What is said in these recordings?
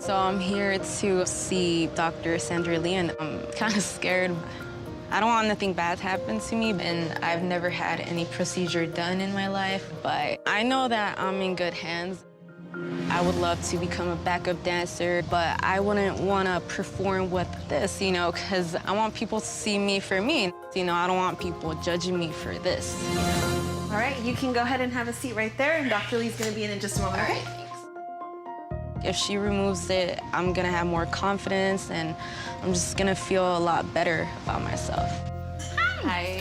So I'm here to see Dr. Sandra Lee, and I'm kind of scared. I don't want nothing bad to happen to me, and I've never had any procedure done in my life, but I know that I'm in good hands. I would love to become a backup dancer, but I wouldn't want to perform with this, you know, because I want people to see me for me. You know, I don't want people judging me for this, you know? All right, you can go ahead and have a seat right there, and Dr. Lee's going to be in just a moment, okay? Thanks. If she removes it, I'm going to have more confidence, and I'm just going to feel a lot better about myself. Hi.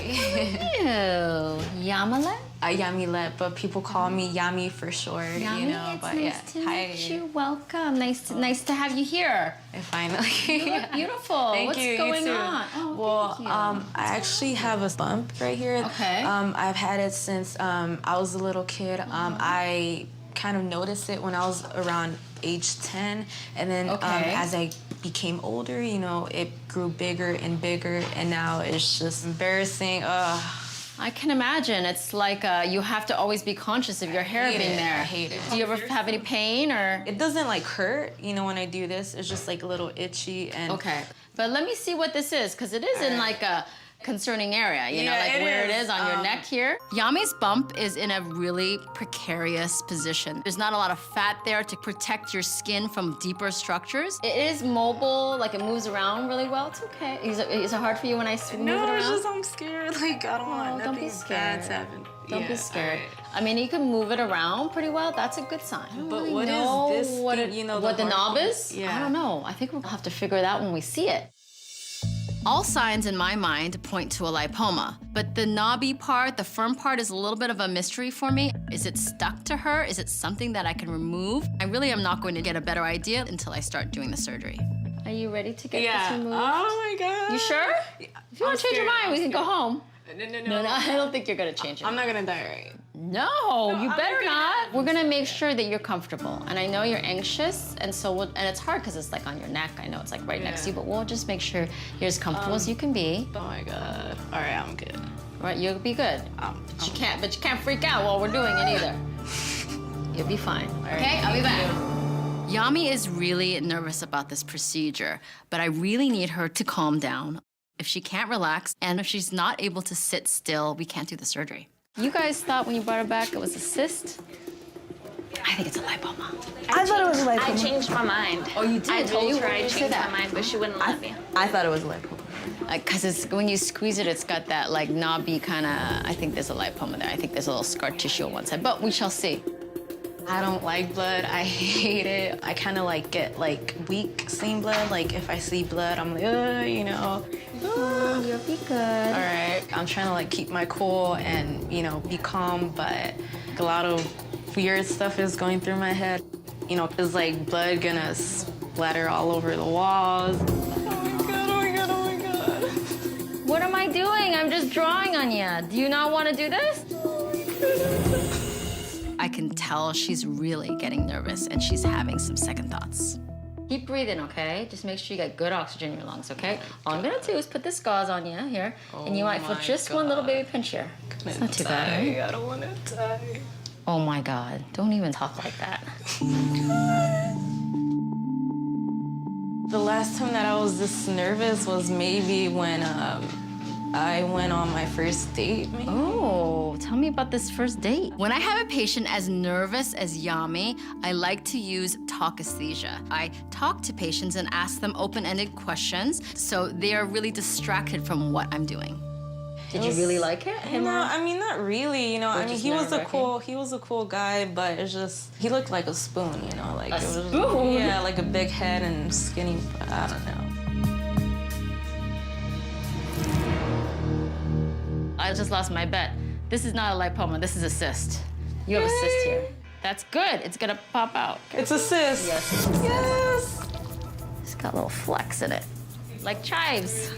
Ew. Yamala? Yami, but people call me Yami for short, Yami, you know. it's But nice yeah, to hi. meet you. Welcome. Nice to have you here. Finally. You look beautiful. Thank What's you. You going too. on? Oh, well, thank you. I actually have a bump right here. Okay. I've had it since I was a little kid. I kind of noticed it when I was around age 10, and then as I became older, you know, it grew bigger and bigger, and now it's just embarrassing. I can imagine. It's like you have to always be conscious of your hair being there. I hate it. Do you ever have any pain or? It doesn't like hurt, you know, when I do this. It's just like a little itchy and. Okay, but let me see what this is, because it is in like a concerning area, you know, like where it is on your neck here. Yami's bump is in a really precarious position. There's not a lot of fat there to protect your skin from deeper structures. It is mobile, like it moves around really well. It's okay. Is it hard for you when I move it around? No, it's just I'm scared. Like, I don't want don't be nothing scared. bad to happen. Don't be scared. I mean, you can move it around pretty well. That's a good sign. But what is this what thing, you know, what the knob thing? is? Yeah. I don't know. I think we'll have to figure it out when we see it. All signs in my mind point to a lipoma, but the knobby part, the firm part, is a little bit of a mystery for me. Is it stuck to her? Is it something that I can remove? I really am not going to get a better idea until I start doing the surgery. Are you ready to get this removed? Oh my God. You sure? If you want to change your mind, we can go home. No, I don't think you're gonna change it. I'm not gonna die, right? No, you better not. We're gonna make sure that you're comfortable. And I know you're anxious, and so and it's hard because it's like on your neck. I know it's like right next to you, but we'll just make sure you're as comfortable as you can be. Oh my God. All right, I'm good. All right, you'll be good. But you can't freak out while we're doing it either. You'll be fine. Okay, I'll be back. Yami is really nervous about this procedure, but I really need her to calm down. If she can't relax, and if she's not able to sit still, we can't do the surgery. You guys thought when you brought her back it was a cyst? I think it's a lipoma. I thought it was a lipoma. I changed my mind. Oh, you did? I told her I What did you say changed that? my mind, but she wouldn't let me. I thought it was a lipoma. Because it's when you squeeze it, it's got that like knobby kind of, I think there's a lipoma there. I think there's a little scar tissue on one side, but we shall see. I don't like blood. I hate it. I kind of like get like weak seeing blood. Like if I see blood, I'm like, you know. You'll be good. All right. I'm trying to like keep my cool and, you know, be calm, but a lot of weird stuff is going through my head. You know, is like blood gonna splatter all over the walls. Oh my God, oh my God, oh my God. What am I doing? I'm just drawing on you. Do you not want to do this? I can tell she's really getting nervous and she's having some second thoughts. Keep breathing, okay? Just make sure you get good oxygen in your lungs, okay? All I'm gonna do is put this gauze on you here, and you might feel just one little baby pinch here. It's not too bad, right? I don't want to die. Oh my God, don't even talk like that. The last time that I was this nervous was maybe when I went on my first date, maybe. Oh, tell me about this first date. When I have a patient as nervous as Yami, I like to use talkesthesia. I talk to patients and ask them open-ended questions so they are really distracted from what I'm doing. Did you really like it? No, I mean, not really, you know. I mean, he was a cool guy, but it's just, he looked like a spoon, you know, like A it was, spoon? yeah, like a big head and skinny, I don't know. I just lost my bet. This is not a lipoma, this is a cyst. You have a cyst here. That's good, it's gonna pop out. It's a cyst. Yes. Yes. It's got little flecks in it, like chives.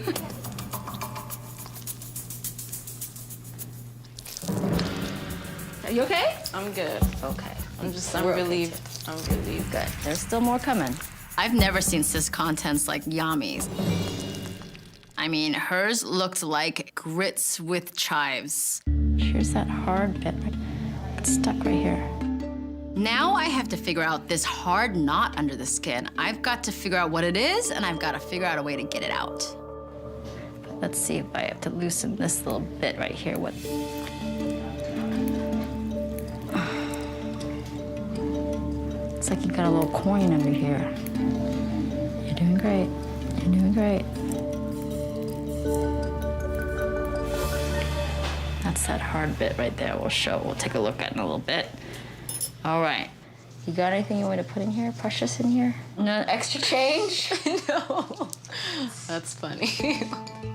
Are you okay? I'm good. Okay. I'm relieved. I'm relieved. Good, there's still more coming. I've never seen cyst contents like Yami's. I mean, hers looked like grits with chives. Here's that hard bit. It's stuck right here. Now I have to figure out this hard knot under the skin. I've got to figure out what it is, and I've got to figure out a way to get it out. Let's see if I have to loosen this little bit right here. It's like you've got a little coin under here. You're doing great. You're doing great. That's that hard bit right there. We'll take a look at in a little bit. All right. You got anything you want to put in here, precious in here? No extra change? No. That's funny.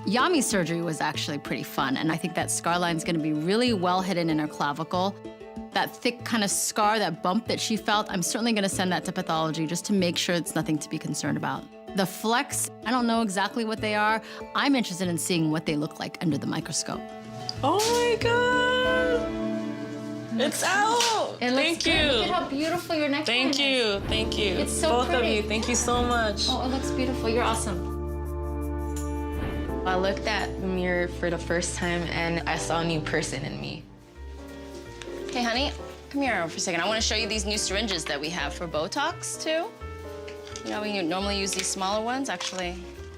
Yami's surgery was actually pretty fun, and I think that scar line's gonna be really well hidden in her clavicle. That thick kind of scar, that bump that she felt, I'm certainly gonna send that to pathology just to make sure it's nothing to be concerned about. The flecks, I don't know exactly what they are. I'm interested in seeing what they look like under the microscope. Oh my God. It's out. Thank you. Look at how beautiful your neck is. Thank you. Thank you. It's so Both pretty. of you. Thank you so much. Oh, it looks beautiful. You're awesome. I looked at the mirror for the first time and I saw a new person in me. Hey, honey, come here for a second. I want to show you these new syringes that we have for Botox, too. You know, we normally use these smaller ones. Actually,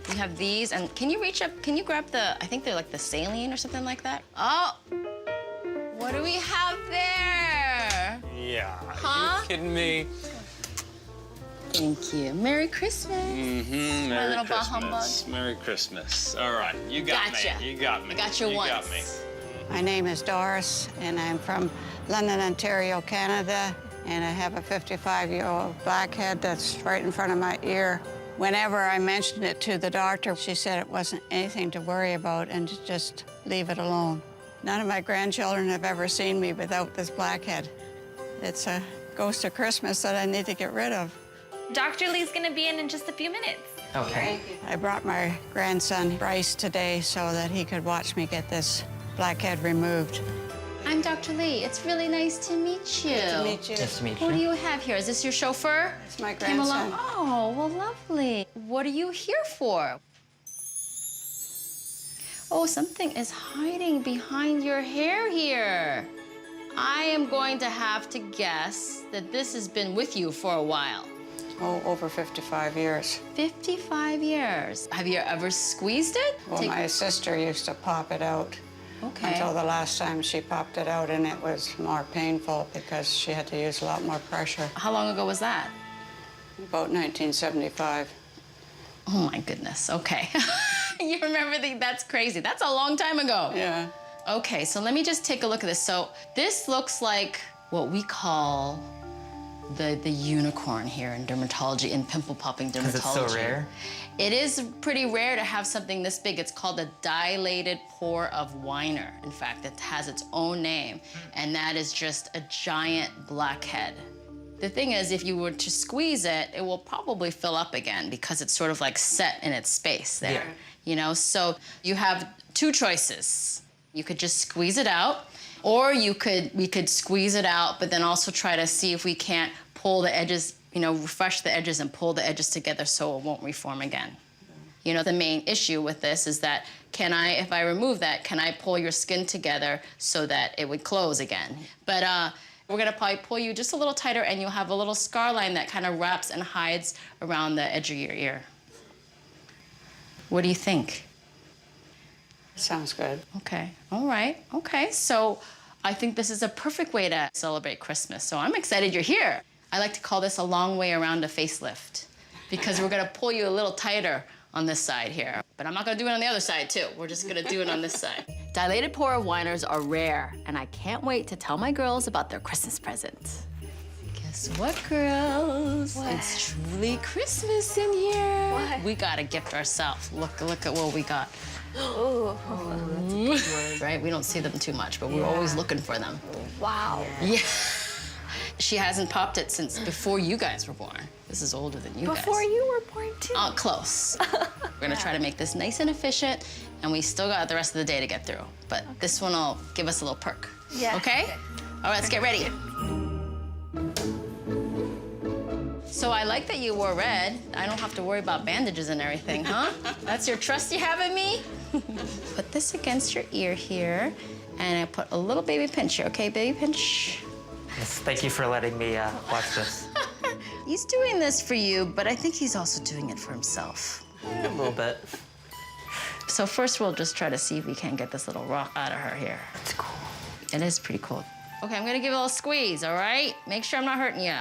we have these. And can you reach up? Can you grab the, I think they're like the saline or something like that? Oh, what do we have there? Yeah, Huh? you kidding me? Thank you. Merry Christmas. Mm-hmm. My Merry little bah Christmas. Merry Christmas. All right, you got Gotcha. me. You got me. I got you once. got me. My name is Doris, and I'm from London, Ontario, Canada, and I have a 55-year-old blackhead that's right in front of my ear. Whenever I mentioned it to the doctor, she said it wasn't anything to worry about and to just leave it alone. None of my grandchildren have ever seen me without this blackhead. It's a ghost of Christmas that I need to get rid of. Dr. Lee's gonna be in just a few minutes. Okay. I brought my grandson, Bryce, today so that he could watch me get this blackhead removed. I'm Dr. Lee. It's really nice to meet you. Nice to meet you. Nice to meet Who do you. you have here? Is this your chauffeur? It's my Came along. grandson. Oh, well, lovely. What are you here for? Oh, something is hiding behind your hair here. I am going to have to guess that this has been with you for a while. Oh, over 55 years. 55 years. Have you ever squeezed it? Well, my sister used to pop it out Okay. until the last time she popped it out, and it was more painful because she had to use a lot more pressure. How long ago was that? About 1975. Oh, my goodness. Okay. You remember that's crazy. That's a long time ago. Yeah. Okay, so let me just take a look at this. So this looks like what we call the unicorn here in dermatology, in pimple popping dermatology. Because it's so rare? It is pretty rare to have something this big. It's called a dilated pore of Weiner. In fact, it has its own name, and that is just a giant blackhead. The thing is, if you were to squeeze it, it will probably fill up again because it's sort of like set in its space there. Yeah. You know, so you have two choices. You could just squeeze it out, or we could squeeze it out, but then also try to see if we can't pull the edges, you know, refresh the edges and pull the edges together so it won't reform again. You know, the main issue with this is that if I remove that, can I pull your skin together so that it would close again? But we're gonna probably pull you just a little tighter and you'll have a little scar line that kind of wraps and hides around the edge of your ear. What do you think? Sounds good. Okay, all right, okay. So I think this is a perfect way to celebrate Christmas. So I'm excited you're here. I like to call this a long way around a facelift because we're gonna pull you a little tighter on this side here. But I'm not gonna do it on the other side too. We're just gonna do it on this side. Dilated pore of Weiners are rare, and I can't wait to tell my girls about their Christmas present. Guess what, girls? What? It's truly Christmas in here. What? We gotta gift ourselves. Look at what we got. Ooh. Right? We don't see them too much, but we're always looking for them. Wow. Yeah. She hasn't popped it since before you guys were born. This is older than you guys. Before you were born too. Close. We're gonna try to make this nice and efficient, and we still got the rest of the day to get through. But this one will give us a little perk. Yeah. Okay? All right, let's get ready. So I like that you wore red. I don't have to worry about bandages and everything, huh? That's your trust you have in me? Put this against your ear here, and I put a little baby pinch here, okay? Baby pinch. Yes, thank you for letting me watch this. He's doing this for you, but I think he's also doing it for himself. A little bit. So first we'll just try to see if we can get this little rock out of her here. It's cool. It is pretty cool. Okay, I'm gonna give it a little squeeze, all right? Make sure I'm not hurting you.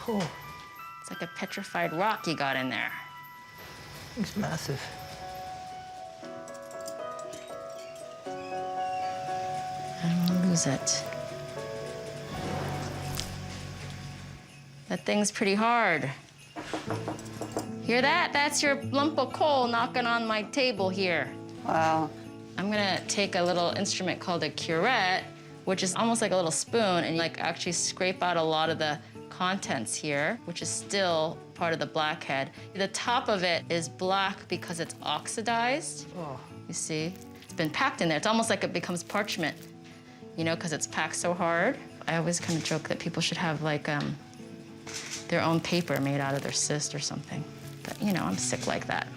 Oh, It's like a petrified rock you got in there. it's massive. I don't wanna lose it. That thing's pretty hard. Hear that? That's your lump of coal knocking on my table here. Wow. I'm gonna take a little instrument called a curette, which is almost like a little spoon, and like actually scrape out a lot of the contents here, which is still part of the blackhead. The top of it is black because it's oxidized. Oh. You see? It's been packed in there. It's almost like it becomes parchment, you know, because it's packed so hard. I always kind of joke that people should have like their own paper made out of their cyst or something. But, you know, I'm sick like that.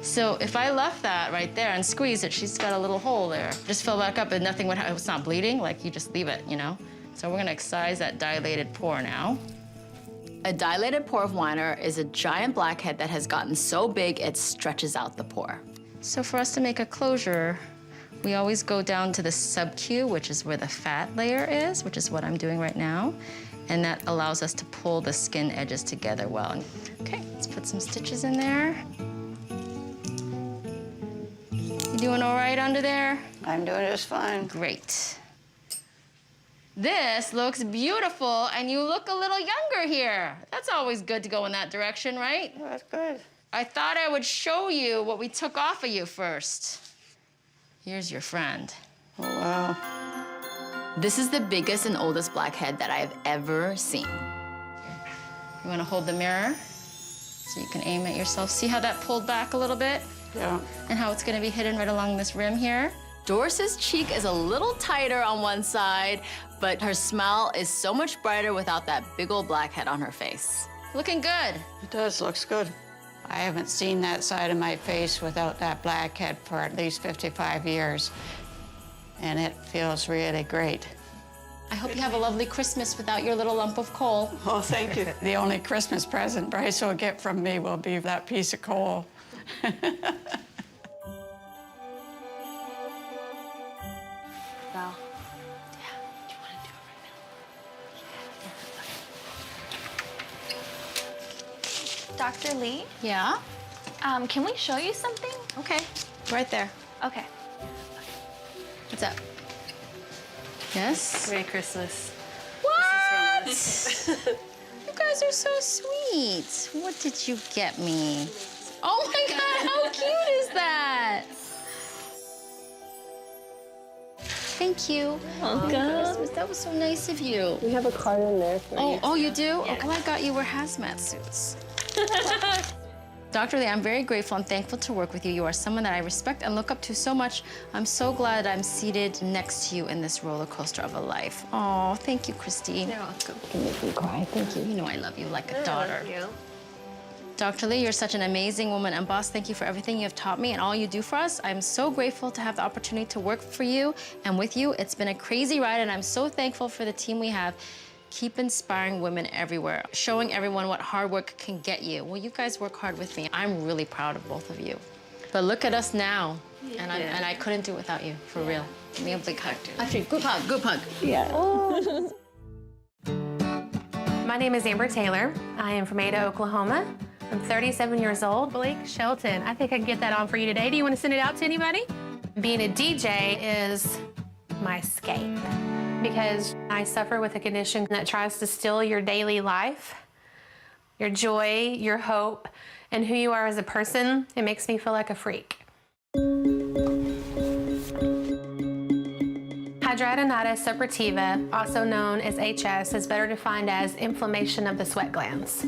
So if I left that right there and squeeze it, she's got a little hole there. Just fill back up and nothing would happen. It's not bleeding, like you just leave it, you know? So we're gonna excise that dilated pore now. A dilated pore of Weiner is a giant blackhead that has gotten so big it stretches out the pore. So for us to make a closure, we always go down to the sub-Q, which is where the fat layer is, which is what I'm doing right now. And that allows us to pull the skin edges together well. Okay, let's put some stitches in there. You doing all right under there? I'm doing just fine. Great. This looks beautiful, and you look a little younger here. That's always good to go in that direction, right? Oh, that's good. I thought I would show you what we took off of you first. Here's your friend. Oh, wow. This is the biggest and oldest blackhead that I have ever seen. You want to hold the mirror so you can aim at yourself. See how that pulled back a little bit? Yeah. And how it's going to be hidden right along this rim here? Doris's cheek is a little tighter on one side, but her smile is so much brighter without that big old blackhead on her face. Looking good. It does, looks good. I haven't seen that side of my face without that blackhead for at least 55 years. And it feels really great. I hope you have a lovely Christmas without your little lump of coal. Oh, thank you. The only Christmas present Bryce will get from me will be that piece of coal. Val. Yeah. Do you want to do it right now? Dr. Lee, Yeah? can we show you something? Okay. Right there. Okay. What's up? Yes? Merry Christmas. What? You guys are so sweet. What did you get me? Oh my God, how cute is that? Thank you. Welcome. Christmas. That was so nice of you. We have a card in there for you. Oh, you do? Yeah. Oh, I got you were hazmat suits. Dr. Lee, I'm very grateful and thankful to work with you. You are someone that I respect and look up to so much. I'm so glad I'm seated next to you in this roller coaster of a life. Oh, thank you, Christine. You're welcome. You can make me cry. Thank you. You know I love you like a daughter. Thank you. Dr. Lee, you're such an amazing woman and boss. Thank you for everything you have taught me and all you do for us. I'm so grateful to have the opportunity to work for you and with you. It's been a crazy ride, and I'm so thankful for the team we have. Keep inspiring women everywhere, showing everyone what hard work can get you. Well, you guys work hard with me. I'm really proud of both of you. But look at us now, and I couldn't do it without you, for real. Give me a big hug. Actually, group hug, group hug. Yeah. My name is Amber Taylor. I am from Ada, Oklahoma. I'm 37 years old. Blake Shelton, I think I can get that on for you today. Do you want to send it out to anybody? Being a DJ is my escape because I suffer with a condition that tries to steal your daily life, your joy, your hope, and who you are as a person. It makes me feel like a freak. Hidradenitis suppurativa, also known as HS, is better defined as inflammation of the sweat glands.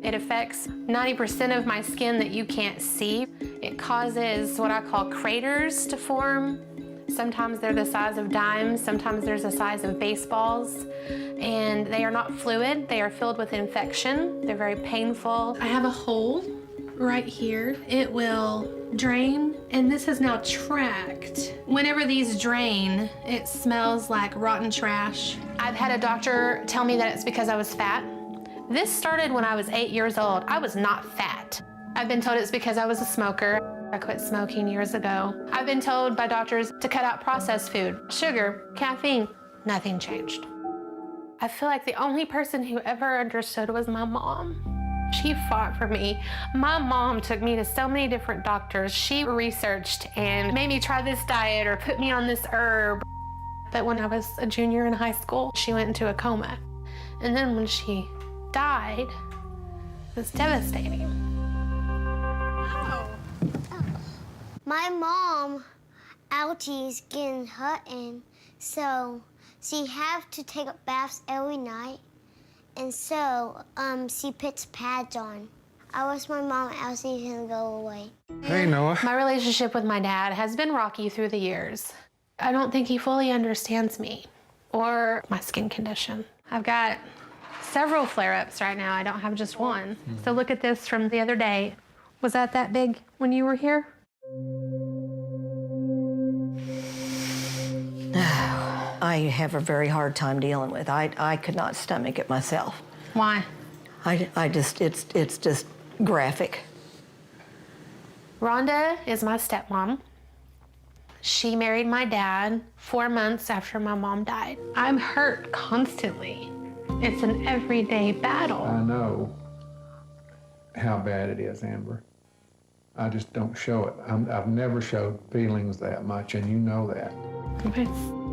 It affects 90% of my skin that you can't see. It causes what I call craters to form. Sometimes they're the size of dimes, sometimes they're the size of baseballs, and they are not fluid. They are filled with infection. They're very painful. I have a hole right here, it will drain, and this is now tracked. Whenever these drain, it smells like rotten trash. I've had a doctor tell me that it's because I was fat. This started when I was 8 years old. I was not fat. I've been told it's because I was a smoker. I quit smoking years ago. I've been told by doctors to cut out processed food, sugar, caffeine. Nothing changed. I feel like the only person who ever understood was my mom. She fought for me. My mom took me to so many different doctors. She researched and made me try this diet or put me on this herb. But when I was a junior in high school, she went into a coma. And then when she died, it was devastating. My mom, allergies getting hurting, so she have to take baths every night, and so she puts pads on. I wish my mom allergies can go away. Hey, Noah. My relationship with my dad has been rocky through the years. I don't think he fully understands me or my skin condition. I've got several flare-ups right now. I don't have just one. So look at this from the other day. Was that big when you were here? I have a very hard time dealing with. I could not stomach it myself. Why? It's just graphic. Rhonda is my stepmom. She married my dad 4 months after my mom died. I'm hurt constantly. It's an everyday battle. I know how bad it is, Amber. I just don't show it. I've never showed feelings that much, and you know that. Okay.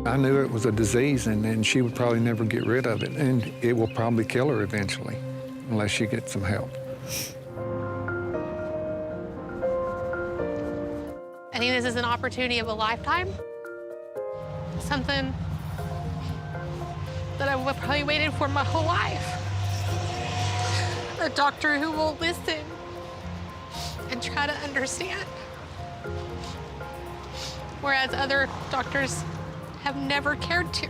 I knew it was a disease, and she would probably never get rid of it, and it will probably kill her eventually, unless she gets some help. I think this is an opportunity of a lifetime. Something that I've probably waited for my whole life. A doctor who will listen and try to understand. Whereas other doctors have never cared to.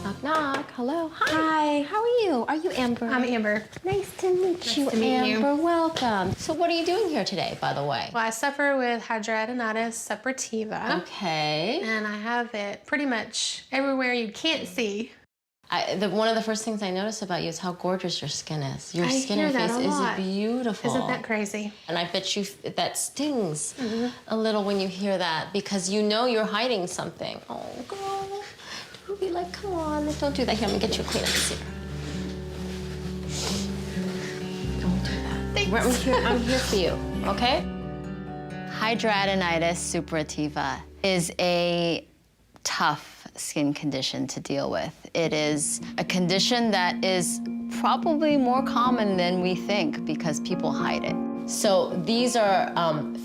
Knock, knock. Hello. Hi. How are you? Are you Amber? I'm Amber. Nice to meet you, Amber. Welcome. So what are you doing here today, by the way? Well, I suffer with hidradenitis suppurativa. Okay. And I have it pretty much everywhere you can't see. One of the first things I notice about you is how gorgeous your skin is. Your skin and face is beautiful. Isn't that crazy? And I bet you that stings a little when you hear that because you know you're hiding something. Oh, girl. Don't be like, come on, don't do that. Here, I'm gonna get you a Kleenex here. Don't do that. Thanks. I'm here for you, okay? Hidradenitis suppurativa is a tough skin condition to deal with. It is a condition that is probably more common than we think because people hide it. So these are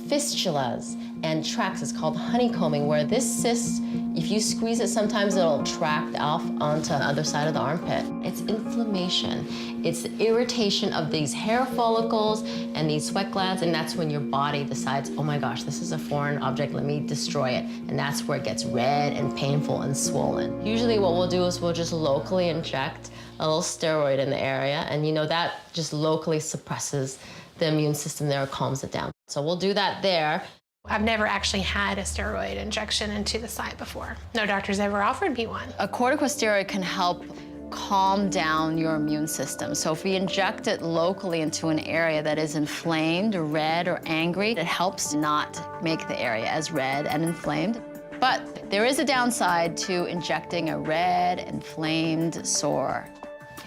fistulas and tracts. It's called honeycombing, where this cyst, if you squeeze it, sometimes it'll tract off onto the other side of the armpit. It's inflammation. It's the irritation of these hair follicles and these sweat glands, and that's when your body decides, oh my gosh, this is a foreign object, let me destroy it. And that's where it gets red and painful and swollen. Usually what we'll do is we'll just locally inject a little steroid in the area, and you know, that just locally suppresses the immune system there, calms it down. So we'll do that there. I've never actually had a steroid injection into the site before. No doctor's ever offered me one. A corticosteroid can help calm down your immune system. So if we inject it locally into an area that is inflamed, or red, or angry, it helps not make the area as red and inflamed. But there is a downside to injecting a red, inflamed sore.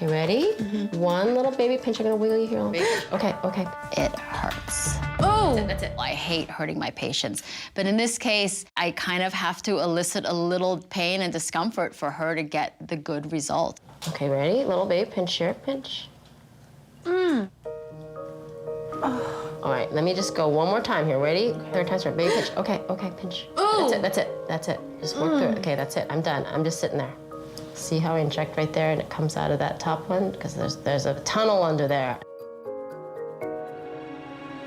You ready? One little baby pinch. I'm gonna wiggle you here. Okay, okay. It hurts. Oh! That's it. I hate hurting my patients. But in this case, I kind of have to elicit a little pain and discomfort for her to get the good result. Okay, ready? Little baby pinch here, pinch. Oh. All right, let me just go one more time here. Ready? Third time, start. Baby pinch. Okay, okay, pinch. Ooh. That's it. Just work through it. Okay, that's it. I'm done. I'm just sitting there. See how I inject right there and it comes out of that top one? Because there's a tunnel under there.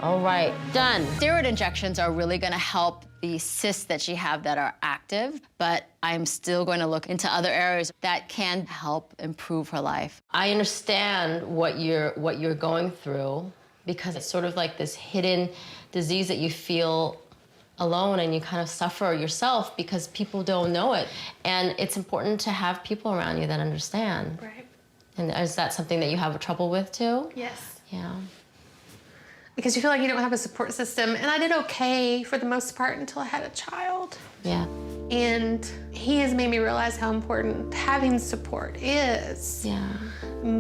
All right, done. Steroid injections are really gonna help the cysts that you have that are active, but I'm still going to look into other areas that can help improve her life. I understand what you're going through, because it's sort of like this hidden disease that you feel alone and you kind of suffer yourself because people don't know it. And it's important to have people around you that understand. Right. And is that something that you have trouble with too? Yes. Yeah. Because you feel like you don't have a support system. And I did okay for the most part until I had a child. Yeah. And he has made me realize how important having support is. Yeah.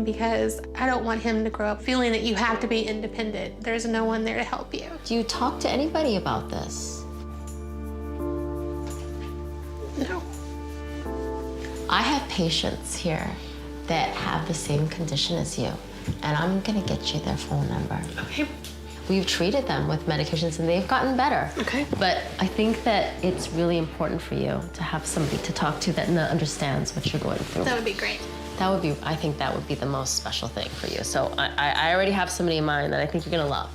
Because I don't want him to grow up feeling that you have to be independent. There's no one there to help you. Do you talk to anybody about this? No. I have patients here that have the same condition as you, and I'm gonna get you their phone number. Okay. We've treated them with medications and they've gotten better. Okay. But I think that it's really important for you to have somebody to talk to that understands what you're going through. That would be great. That would be, I think that would be the most special thing for you. So I already have somebody in mind that I think you're gonna love.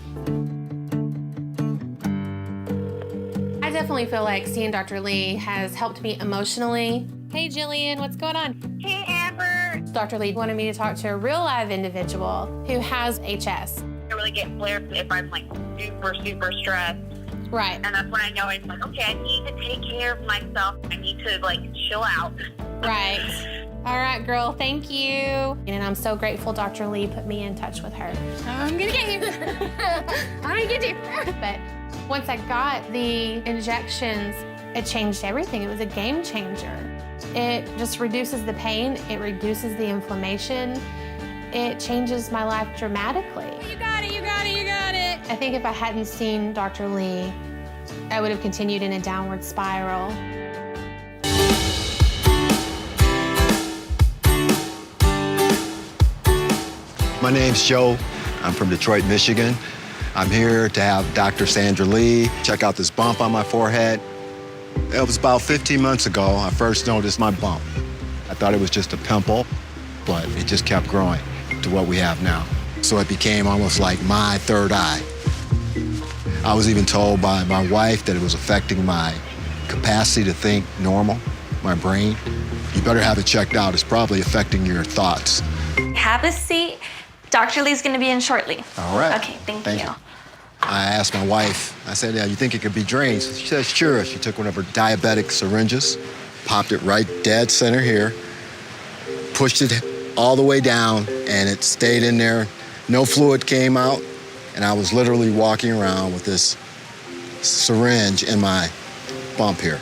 I definitely feel like seeing Dr. Lee has helped me emotionally. Hey, Jillian, what's going on? Hey, Amber. Dr. Lee wanted me to talk to a real live individual who has HS. I really get flared if I'm like super stressed. Right. And that's when I know it's like, okay, I need to take care of myself. I need to like chill out. Right. All right, girl, thank you. And I'm so grateful Dr. Lee put me in touch with her. I'm gonna get you. I'm gonna get you. But once I got the injections, it changed everything. It was a game changer. It just reduces the pain. It reduces the inflammation. It changes my life dramatically. You got it, you got it, you got it. I think if I hadn't seen Dr. Lee, I would have continued in a downward spiral. My name's Joe. I'm from Detroit, Michigan. I'm here to have Dr. Sandra Lee check out this bump on my forehead. It was about 15 months ago I first noticed my bump. I thought it was just a pimple, but it just kept growing to what we have now. So it became almost like my third eye. I was even told by my wife that it was affecting my capacity to think normal, my brain. You better have it checked out. It's probably affecting your thoughts. Have a seat. Dr. Lee's gonna be in shortly. All right. Okay, thank you. I asked my wife, I said, yeah, you think it could be drained? She said, sure. She took one of her diabetic syringes, popped it right dead center here, pushed it all the way down, and it stayed in there. No fluid came out, and I was literally walking around with this syringe in my bump here.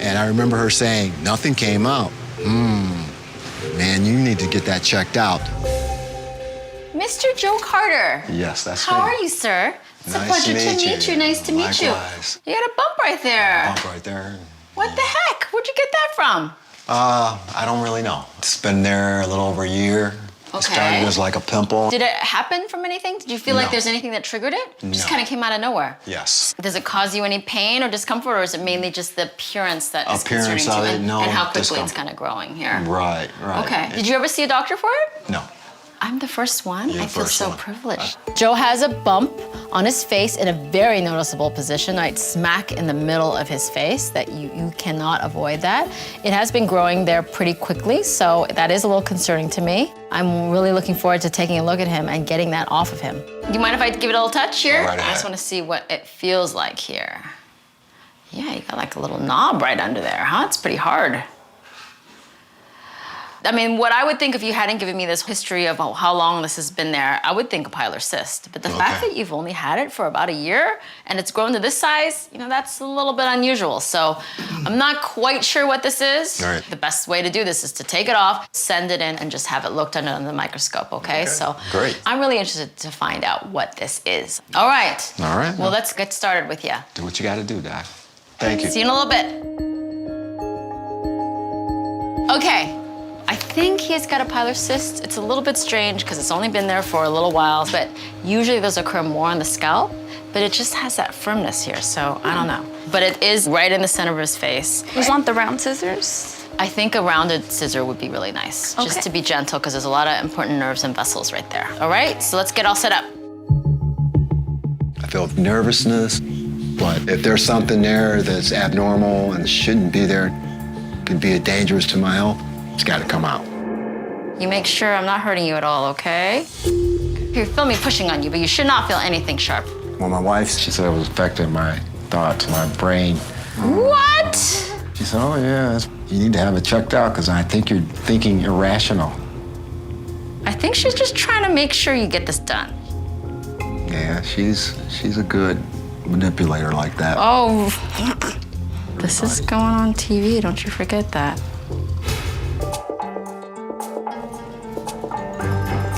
And I remember her saying, nothing came out. Man, you need to get that checked out. Mr. Joe Carter. Yes, that's How me. are you, sir? It's a Nice pleasure to meet you. Nice to meet you. Likewise. You got a bump right there. Bump right there. What the heck? Where'd you get that from? I don't really know. It's been there a little over a year. It started as like a pimple. Did it happen from anything? Did you feel like No. there's anything that triggered it? It just No. kind of came out of nowhere. Yes. Does it cause you any pain or discomfort, or is it mainly just the appearance that is Appearance concerning of to it, you? no, And how quickly it's discomfort. kind of growing here. Right. Okay. Did you ever see a doctor for it? No. I'm the first one. You're I the feel first so one. privileged. Joe has a bump on his face in a very noticeable position, right smack in the middle of his face, that you cannot avoid that. It has been growing there pretty quickly, so that is a little concerning to me. I'm really looking forward to taking a look at him and getting that off of him. Do you mind if I give it a little touch here? Go right I just ahead. want to see what it feels like here. Yeah, you got like a little knob right under there, huh? It's pretty hard. I mean, what I would think if you hadn't given me this history of how long this has been there, I would think a pilar cyst. But the fact that you've only had it for about a year and it's grown to this size, you know, that's a little bit unusual. So I'm not quite sure what this is. All right. The best way to do this is to take it off, send it in, and just have it looked under the microscope, okay? So Great. I'm really interested to find out what this is. All right. All right. Well, let's get started with you. Do what you got to do, Doc. Thank you. See you in a little bit. Okay. I think he's got a pilar cyst. It's a little bit strange because it's only been there for a little while, but usually those occur more on the scalp, but it just has that firmness here, so I don't know. But it is right in the center of his face. You want the round scissors? I think a rounded scissor would be really nice, just to be gentle because there's a lot of important nerves and vessels right there. All right, so let's get all set up. I feel nervousness, but if there's something there that's abnormal and shouldn't be there, could be dangerous to my health, it's got to come out. You make sure I'm not hurting you at all, okay? You feel me pushing on you, but you should not feel anything sharp. Well, my wife, she said it was affecting my thoughts, my brain. What? She said, oh, yeah, you need to have it checked out because I think you're thinking irrational. I think she's just trying to make sure you get this done. Yeah, she's a good manipulator like that. Oh, this is going on TV. Don't you forget that.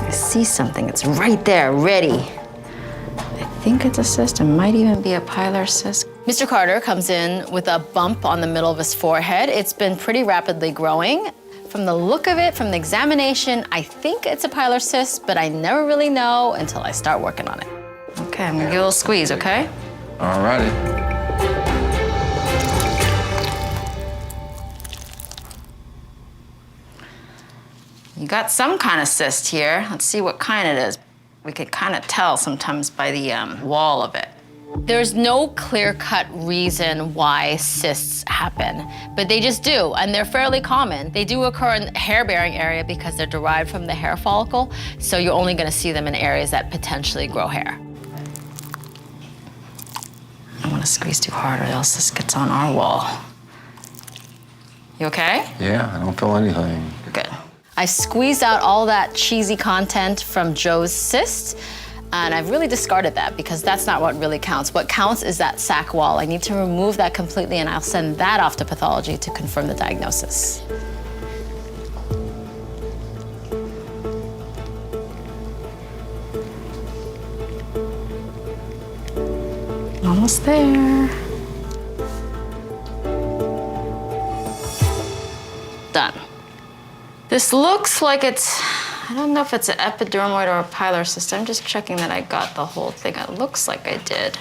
I see something. It's right there, ready. I think it's a cyst. It might even be a pilar cyst. Mr. Carter comes in with a bump on the middle of his forehead. It's been pretty rapidly growing. From the look of it, from the examination, I think it's a pilar cyst, but I never really know until I start working on it. Okay, I'm gonna give it a little squeeze, okay? All righty. You got some kind of cyst here. Let's see what kind it is. We can kind of tell sometimes by the wall of it. There's no clear-cut reason why cysts happen, but they just do, and they're fairly common. They do occur in the hair-bearing area because they're derived from the hair follicle, so you're only gonna see them in areas that potentially grow hair. I don't wanna squeeze too hard or else this gets on our wall. You okay? Yeah, I don't feel anything. Good. I squeezed out all that cheesy content from Joe's cyst, and I've really discarded that because that's not what really counts. What counts is that sac wall. I need to remove that completely, and I'll send that off to pathology to confirm the diagnosis. Almost there. Done. This looks like it's, I don't know if it's an epidermoid or a pilar cyst. I'm just checking that I got the whole thing. It looks like I did.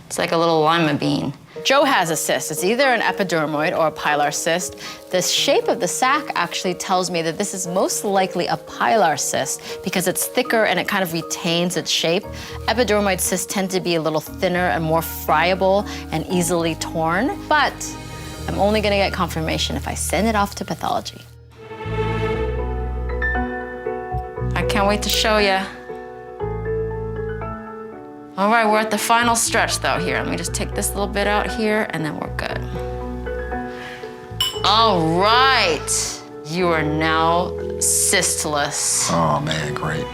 It's like a little lima bean. Joe has a cyst. It's either an epidermoid or a pilar cyst. The shape of the sac actually tells me that this is most likely a pilar cyst because it's thicker and it kind of retains its shape. Epidermoid cysts tend to be a little thinner and more friable and easily torn, but I'm only gonna get confirmation if I send it off to pathology. I can't wait to show you. All right, we're at the final stretch though here. Let me just take this little bit out here and then we're good. All right, you are now cystless. Oh man, great.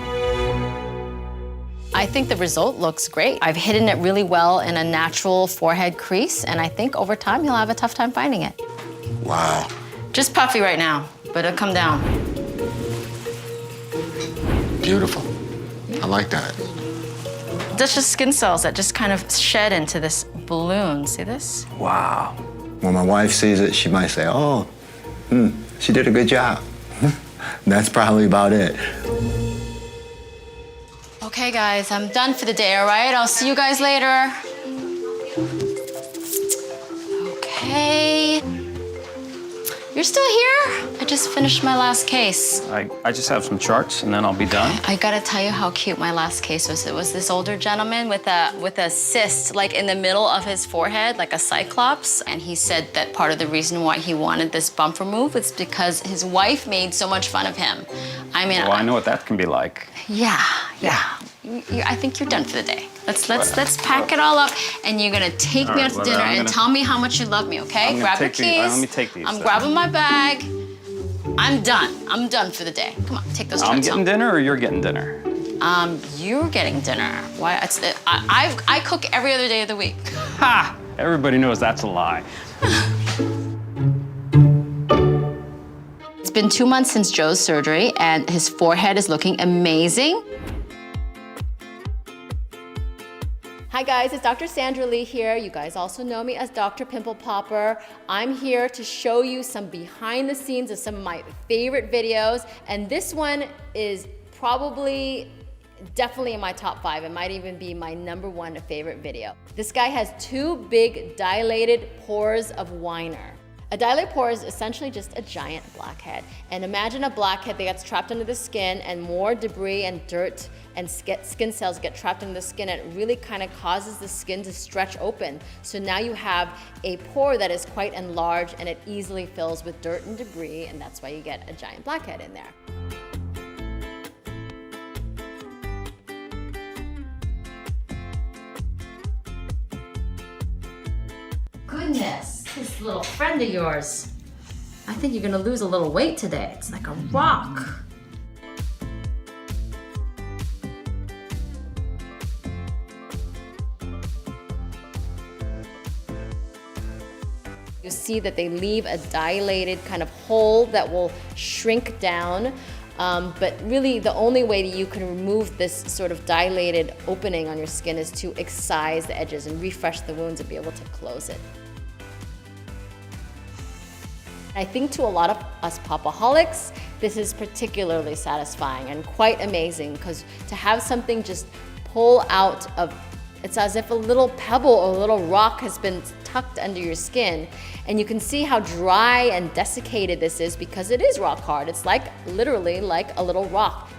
I think the result looks great. I've hidden it really well in a natural forehead crease, and I think over time you'll have a tough time finding it. Wow. Just puffy right now, but it'll come down. Beautiful. I like that. That's just skin cells that just kind of shed into this balloon. See this? Wow. When my wife sees it, she might say, oh, she did a good job. That's probably about it. Okay, guys, I'm done for the day, all right? I'll see you guys later. Okay. You're still here? I just finished my last case. I just have some charts and then I'll be done. I gotta tell you how cute my last case was. It was this older gentleman with a cyst, like in the middle of his forehead, like a cyclops. And he said that part of the reason why he wanted this bump removed was because his wife made so much fun of him. I mean, Well, I know what that can be like. yeah. I think you're done for the day. Let's pack it all up, and you're gonna take me out to dinner and tell me how much you love me, okay? Grab your keys. Let me take these. I'm grabbing my bag. I'm done. I'm done for the day. Come on, take those I'm charts getting home. dinner or you're getting dinner? You're getting dinner. Why? I cook every other day of the week. Ha! Everybody knows that's a lie. It's been 2 months since Joe's surgery, and his forehead is looking amazing. Hi guys, it's Dr. Sandra Lee here. You guys also know me as Dr. Pimple Popper. I'm here to show you some behind the scenes of some of my favorite videos, and this one is definitely in my top 5. It might even be my #1 favorite video. This guy has 2 big dilated pores of Weiner. A dilated pore is essentially just a giant blackhead. And imagine a blackhead that gets trapped under the skin, and more debris and dirt and skin cells get trapped in the skin, and it really kind of causes the skin to stretch open. So now you have a pore that is quite enlarged, and it easily fills with dirt and debris, and that's why you get a giant blackhead in there. goodness, this little friend of yours. I think you're gonna lose a little weight today. It's like a rock. You see that they leave a dilated kind of hole that will shrink down. But really the only way that you can remove this sort of dilated opening on your skin is to excise the edges and refresh the wounds and be able to close it. I think to a lot of us popaholics, this is particularly satisfying and quite amazing, because to have something just pull out of, it's as if a little pebble or a little rock has been tucked under your skin, and you can see how dry and desiccated this is because it is rock hard. It's like literally like a little rock.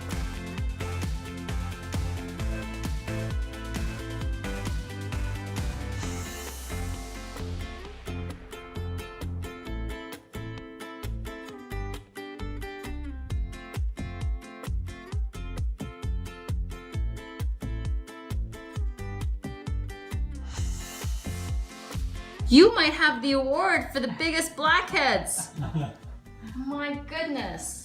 You might have the award for the biggest blackheads. My goodness.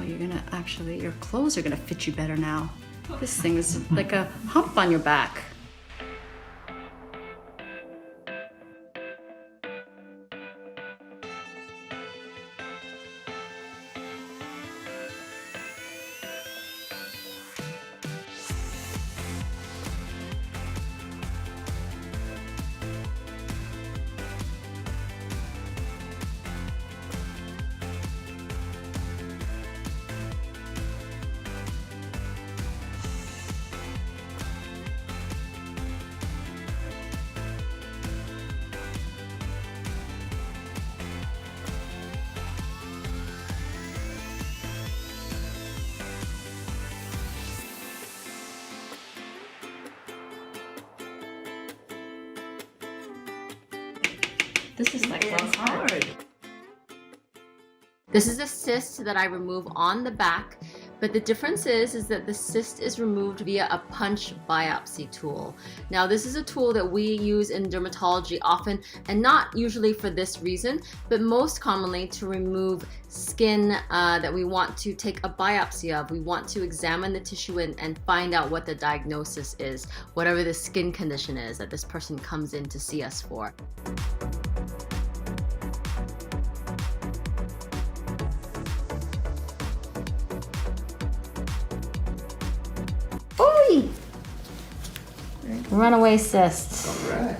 You're gonna actually, your clothes are gonna fit you better now. This thing is like a hump on your back. This is like rock hard. This is a cyst that I remove on the back, but the difference is that the cyst is removed via a punch biopsy tool. Now this is a tool that we use in dermatology often, and not usually for this reason, but most commonly to remove skin that we want to take a biopsy of. We want to examine the tissue and find out what the diagnosis is, whatever the skin condition is that this person comes in to see us for. Runaway cysts. All right.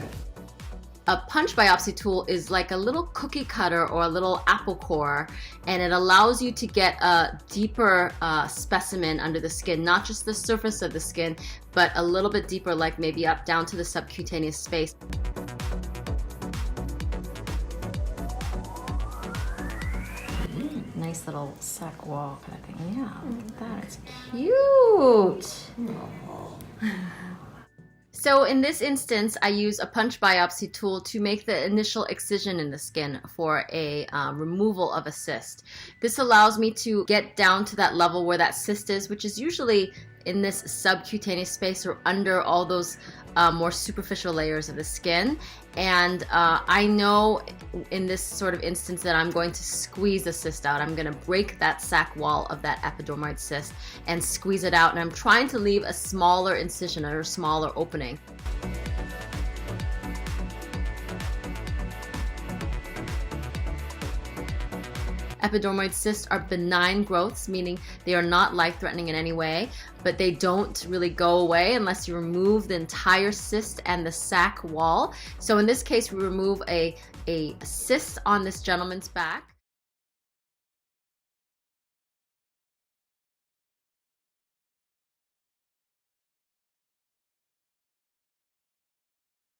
A punch biopsy tool is like a little cookie cutter or a little apple core, and it allows you to get a deeper specimen under the skin, not just the surface of the skin, but a little bit deeper, like maybe up down to the subcutaneous space. Nice little sack wall kind of thing. Yeah, look at that. It's cute. So in this instance, I use a punch biopsy tool to make the initial excision in the skin for a removal of a cyst. This allows me to get down to that level where that cyst is, which is usually in this subcutaneous space or under all those more superficial layers of the skin. And I know in this sort of instance that I'm going to squeeze the cyst out. I'm going to break that sac wall of that epidermoid cyst and squeeze it out. And I'm trying to leave a smaller incision or a smaller opening. Epidermoid cysts are benign growths, meaning they are not life-threatening in any way, but they don't really go away unless you remove the entire cyst and the sac wall. So in this case, we remove a cyst on this gentleman's back.